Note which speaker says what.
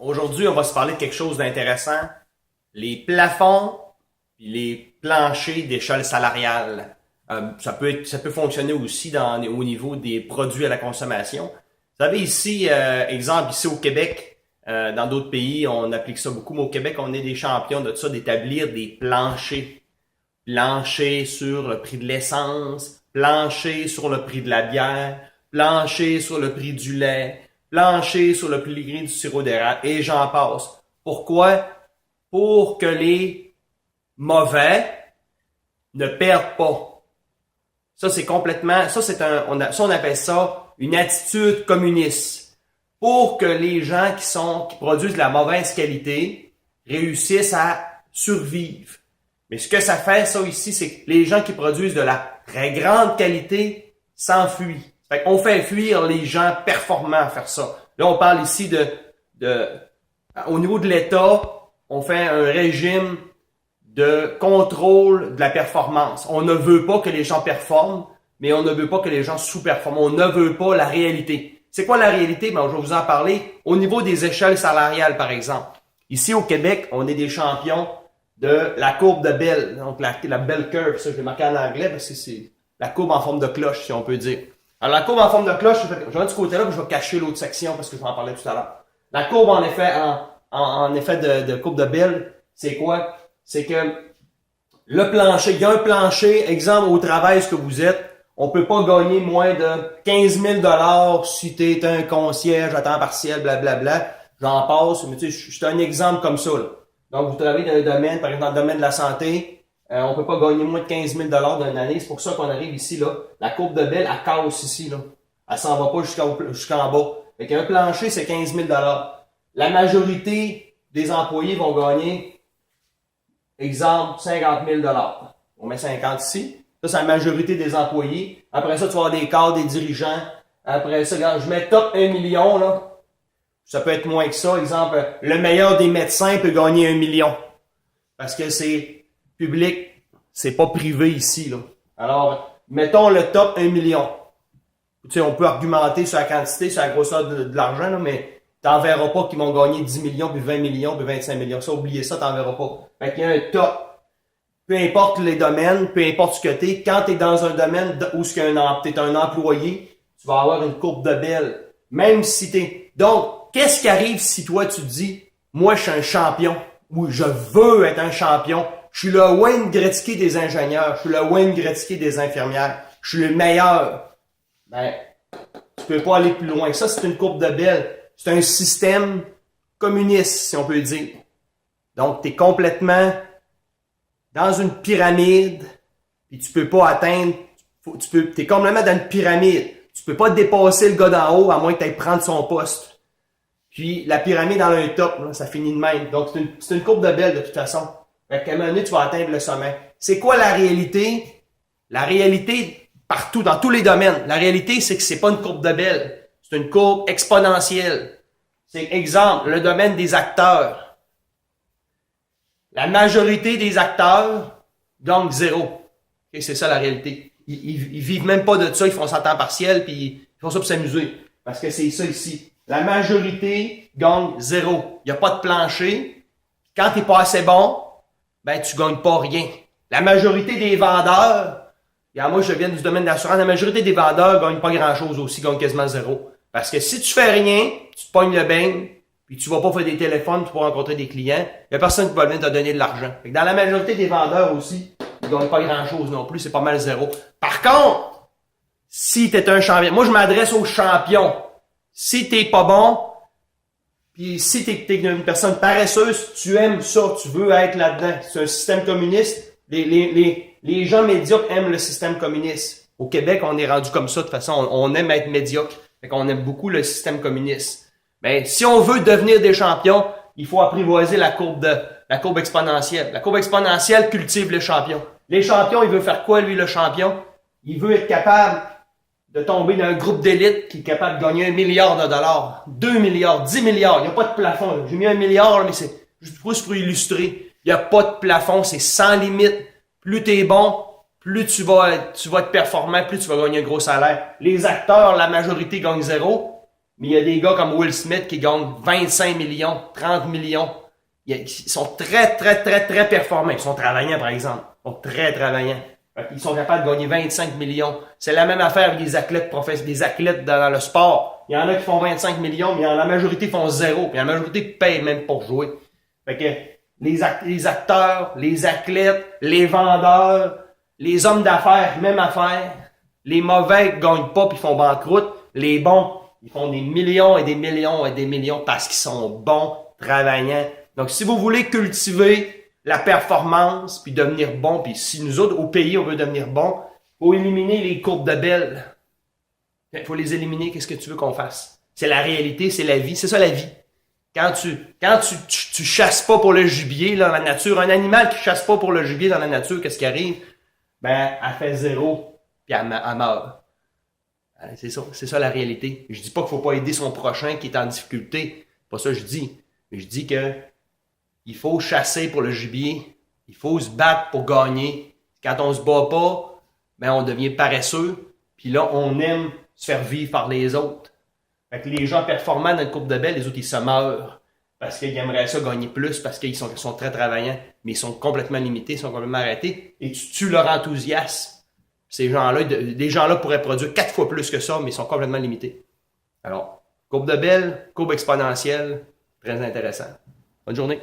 Speaker 1: Aujourd'hui, on va se parler de quelque chose d'intéressant. Les plafonds et les planchers d'échelle salariale. Ça peut fonctionner aussi au niveau des produits à la consommation. Vous savez, ici, exemple, ici au Québec, dans d'autres pays, on applique ça beaucoup, mais au Québec, on est des champions de ça, d'établir des planchers. Plancher sur le prix de l'essence, plancher sur le prix de la bière, plancher sur le prix du lait, plancher sur le prix du sirop d'érable, et j'en passe. Pourquoi? Pour que les mauvais ne perdent pas. Ça, c'est complètement, ça, on appelle ça une attitude communiste. Pour que les gens qui produisent de la mauvaise qualité réussissent à survivre. Mais ce que ça fait, ça ici, c'est que les gens qui produisent de la très grande qualité s'enfuient. Fait qu'on fait fuir les gens performants à faire ça. Là, on parle ici au niveau de l'État, on fait un régime de contrôle de la performance. On ne veut pas que les gens performent, mais on ne veut pas que les gens sous-performent. On ne veut pas la réalité. C'est quoi la réalité? Ben, je vais vous en parler au niveau des échelles salariales, par exemple. Ici, au Québec, on est des champions de la courbe de Bell, donc la Bell Curve, ça je l'ai marqué en anglais parce que c'est la courbe en forme de cloche, si on peut dire. Alors la courbe en forme de cloche, je vais de ce côté-là, puis je vais cacher l'autre section parce que je vais en parler tout à l'heure. La courbe en effet de courbe de Bell, c'est quoi? C'est que le plancher, il y a un plancher, exemple au travail ce que vous êtes, on peut pas gagner moins de 15 000 si tu es un concierge à temps partiel, blablabla. J'en passe, mais tu sais, c'est un exemple comme ça, là. Donc, vous travaillez dans un domaine, par exemple, dans le domaine de la santé, on peut pas gagner moins de 15 000 d'une année. C'est pour ça qu'on arrive ici, là. La courbe de Bell, elle casse ici, là. Elle s'en va pas jusqu'en bas. Fait qu'un plancher, c'est 15 000 La majorité des employés vont gagner, exemple, 50 000 On met 50 ici. Ça, c'est la majorité des employés. Après ça, tu vas avoir des cadres, des dirigeants. Après ça, regarde, je mets top 1 million, là. Ça peut être moins que ça. Exemple, le meilleur des médecins peut gagner 1 million. Parce que c'est public, c'est pas privé ici, là. Alors, mettons le top 1 million. Tu sais, on peut argumenter sur la quantité, sur la grosseur de l'argent, là, mais t'en verras pas qu'ils vont gagner 10 millions, puis 20 millions, puis 25 millions. Ça, oubliez ça, t'en verras pas. Fait qu'il y a un top. Peu importe les domaines, peu importe ce que t'es, quand t'es dans un domaine où t'es un employé, tu vas avoir une courbe de Bell. Même si t'es... Donc, qu'est-ce qui arrive si toi tu te dis, moi je suis un champion, ou je veux être un champion, je suis le Wayne Gretzky des ingénieurs, je suis le Wayne Gretzky des infirmières, je suis le meilleur. Ben, tu peux pas aller plus loin. Ça, c'est une courbe de Bell. C'est un système communiste, si on peut dire. Donc, tu es complètement dans une pyramide, puis tu peux pas atteindre, t'es complètement dans une pyramide. Tu peux pas dépasser le gars d'en haut, à moins que tu ailles prendre son poste. Puis la pyramide dans un top, là, ça finit de même. Donc c'est une courbe de Bell de toute façon. Fait qu'à un moment donné, tu vas atteindre le sommet. C'est quoi la réalité? La réalité, partout, dans tous les domaines, la réalité, c'est que c'est pas une courbe de Bell. C'est une courbe exponentielle. C'est exemple, le domaine des acteurs. La majorité des acteurs gagnent zéro. Okay, c'est ça la réalité. Ils vivent même pas de ça, ils font ça en temps partiel, puis ils font ça pour s'amuser. Parce que c'est ça ici. La majorité gagne zéro. Il n'y a pas de plancher. Quand tu n'es pas assez bon, ben tu gagnes pas rien. La majorité des vendeurs, et moi je viens du domaine de l'assurance, la majorité des vendeurs gagnent pas grand-chose aussi, gagnent quasiment zéro. Parce que si tu fais rien, tu te pognes le bain, puis tu vas pas faire des téléphones pour rencontrer des clients, il y a personne qui va venir te donner de l'argent. Dans la majorité des vendeurs aussi, ils gagnent pas grand-chose non plus, c'est pas mal zéro. Par contre, si tu es un champion, moi je m'adresse aux champions. Si t'es pas bon, puis si t'es une personne paresseuse, tu aimes ça, tu veux être là-dedans. C'est un système communiste. Les gens médiocres aiment le système communiste. Au Québec, on est rendu comme ça. De toute façon, on aime être médiocre. Fait qu'on aime beaucoup le système communiste. Mais si on veut devenir des champions, il faut apprivoiser la courbe exponentielle. La courbe exponentielle cultive les champions. Les champions, il veut faire quoi, lui, le champion? Il veut être capable de tomber dans un groupe d'élite qui est capable de gagner 1 milliard de dollars, 2 milliards, 10 milliards. Il n'y a pas de plafond. J'ai mis 1 milliard, mais c'est juste pour illustrer. Il n'y a pas de plafond, c'est sans limite. Plus tu es bon, plus tu vas être performant, plus tu vas gagner un gros salaire. Les acteurs, la majorité gagnent zéro. Mais il y a des gars comme Will Smith qui gagnent 25 millions, 30 millions. Ils sont très, très, très, très performants. Ils sont travaillants, par exemple. Ils sont très travaillants. Ils sont capables de gagner 25 millions. C'est la même affaire avec des athlètes des athlètes dans le sport. Il y en a qui font 25 millions, mais la majorité font zéro. Puis la majorité payent même pour jouer. Fait que les acteurs, les athlètes, les vendeurs, les hommes d'affaires, même affaire. Les mauvais gagnent pas puis font banqueroute. Les bons, ils font des millions et des millions et des millions parce qu'ils sont bons, travaillants. Donc, si vous voulez cultiver la performance puis devenir bon, puis si nous autres, au pays, on veut devenir bon, faut éliminer les courbes de Bell. Il faut les éliminer. Qu'est-ce que tu veux qu'on fasse? C'est la réalité, c'est la vie. C'est ça la vie. Quand tu chasses pas pour le gibier là, dans la nature, un animal qui chasse pas pour le gibier dans la nature, qu'est-ce qui arrive? Ben, elle fait zéro, puis elle meurt. C'est ça la réalité. Je dis pas qu'il faut pas aider son prochain qui est en difficulté. C'est pas ça que je dis. Mais je dis que il faut chasser pour le gibier. Il faut se battre pour gagner. Quand on se bat pas, ben on devient paresseux. Puis là, on aime se faire vivre par les autres. Fait que les gens performants dans une courbe de Bell, les autres, ils se meurent. Parce qu'ils aimeraient ça gagner plus, parce qu'ils sont très travaillants. Mais ils sont complètement limités, ils sont complètement arrêtés. Et tu tues leur enthousiasme. Ces gens-là, des gens-là pourraient produire 4 fois plus que ça, mais ils sont complètement limités. Alors, courbe de Bell, courbe exponentielle, très intéressant. Bonne journée.